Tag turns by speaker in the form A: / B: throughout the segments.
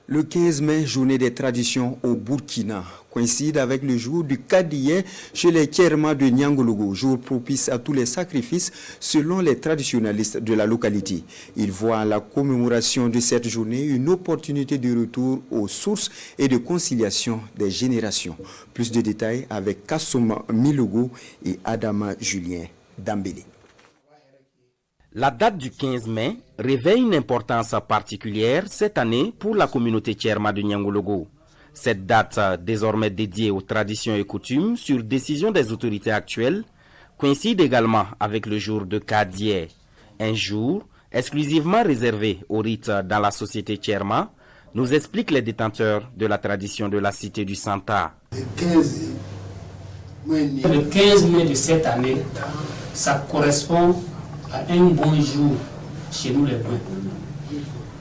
A: Le 15 mai, journée des traditions au Burkina, coïncide avec le jour du Kadiye chez les Tcherma de Niangologo, jour propice à tous les sacrifices selon les traditionalistes de la localité. Ils voient la commémoration de cette journée une opportunité de retour aux sources et de conciliation des générations. Plus de détails avec Kassouma Milogo et Adama Julien Dambélé.
B: La date du 15 mai revêt une importance particulière cette année pour la communauté Tcherma de Niangologo. Cette date, désormais dédiée aux traditions et coutumes sur décision des autorités actuelles, coïncide également avec le jour de Kadiye, un jour exclusivement réservé aux rites dans la société Tcherma, nous expliquent les détenteurs de la tradition de la cité du Santa.
C: Le 15 mai de cette année, ça correspond à un bon jour chez nous les Bruns.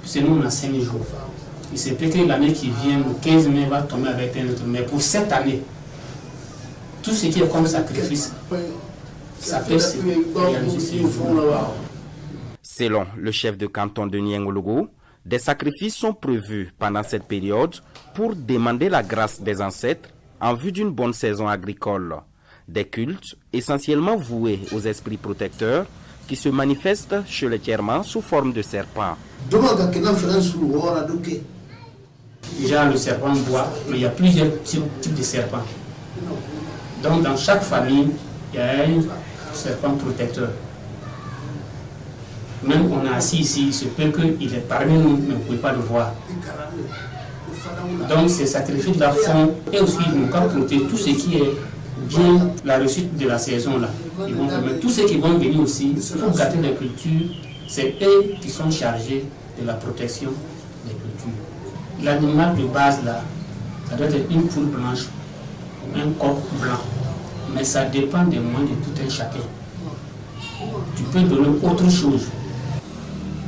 C: Chez nous, on a 5 jours. Il se peut que l'année qui vient, le 15 mai, va tomber avec un autre. Mais pour cette année, tout ce qui est comme sacrifice, ça peut se réaliser.
B: Selon le chef de canton de Niangologo, des sacrifices sont prévus pendant cette période pour demander la grâce des ancêtres en vue d'une bonne saison agricole. Des cultes essentiellement voués aux esprits protecteurs qui se manifestent chez les Tcherma sous forme de serpents.
C: Déjà, le serpent boit, mais il y a plusieurs types de serpents. Donc, dans chaque famille, il y a un serpent protecteur. Même on a assis ici, il se peut qu'il est parmi nous, mais vous ne pouvez pas le voir. Donc, ces sacrifices-là font, et aussi nous protéger tout ce qui est bien la réussite de la saison là. Ils vont permettre tous ceux qui vont venir aussi pour gâter les cultures, c'est eux qui sont chargés de la protection des cultures. L'animal de base là, ça doit être une poule blanche ou un coq blanc, mais ça dépend des moyens de tout un chacun. Tu peux donner autre chose.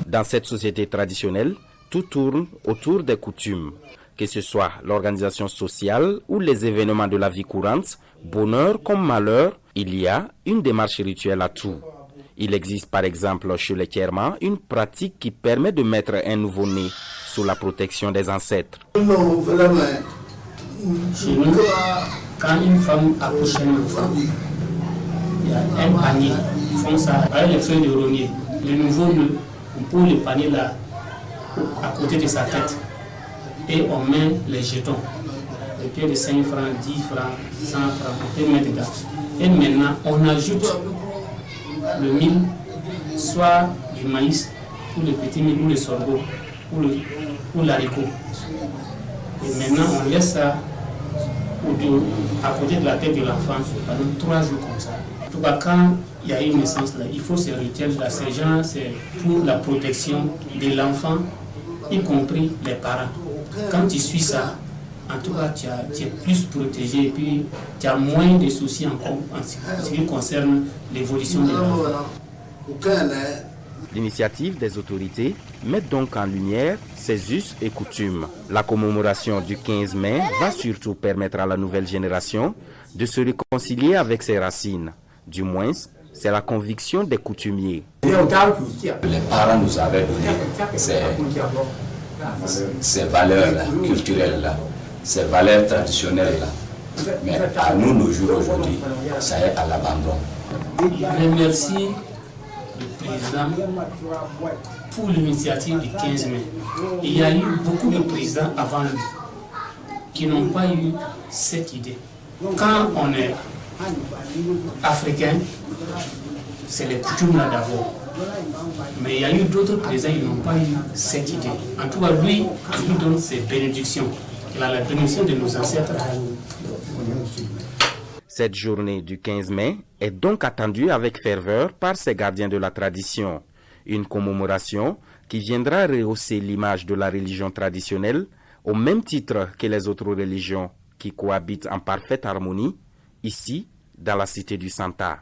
B: Dans cette société traditionnelle, tout tourne autour des coutumes. Que ce soit l'organisation sociale ou les événements de la vie courante, bonheur comme malheur, il y a une démarche rituelle à tout. Il existe par exemple chez les Tcherma une pratique qui permet de mettre un nouveau-né sous la protection des ancêtres.
C: Chez nous, quand une femme accouche un enfant, il y a un panier. Ils font ça avec les feuilles de rognier. Le nouveau-né, on pose le panier là, à côté de sa tête. Et on met les jetons, les pieds de 5 francs, 10 francs, 100 francs, on peut mettre dedans. Et maintenant, on ajoute le mil, soit du maïs, ou le petit mil, ou le sorgho, ou l'haricot. Et maintenant, on laisse ça à côté de la tête de l'enfant pendant 3 jours comme ça. En tout cas, quand il y a une naissance, là, il faut ces rituels-là. Ces gens, c'est pour la protection de l'enfant, y compris les parents. Quand tu suis ça, en tout cas, tu es plus protégé et puis tu as moins de soucis en ce qui concerne l'évolution de l'enfant.
B: L'initiative des autorités met donc en lumière ces us et coutumes. La commémoration du 15 mai va surtout permettre à la nouvelle génération de se réconcilier avec ses racines. Du moins, c'est la conviction des coutumiers.
D: Les parents nous avaient donné ces valeurs culturelles-là, ces valeurs traditionnelles-là. Mais à nous, nos jours aujourd'hui, ça est à l'abandon.
C: Je remercie le président pour l'initiative du 15 mai. Il y a eu beaucoup de présidents avant lui qui n'ont pas eu cette idée. Quand on est africain, c'est les coutumes là d'abord. Mais il y a eu d'autres présidents qui n'ont pas eu cette idée. En tout cas, lui, il nous donne ses bénédictions. Il a la bénédiction de nos ancêtres.
B: Cette journée du 15 mai est donc attendue avec ferveur par ces gardiens de la tradition. Une commémoration qui viendra rehausser l'image de la religion traditionnelle au même titre que les autres religions qui cohabitent en parfaite harmonie ici dans la cité du Santa.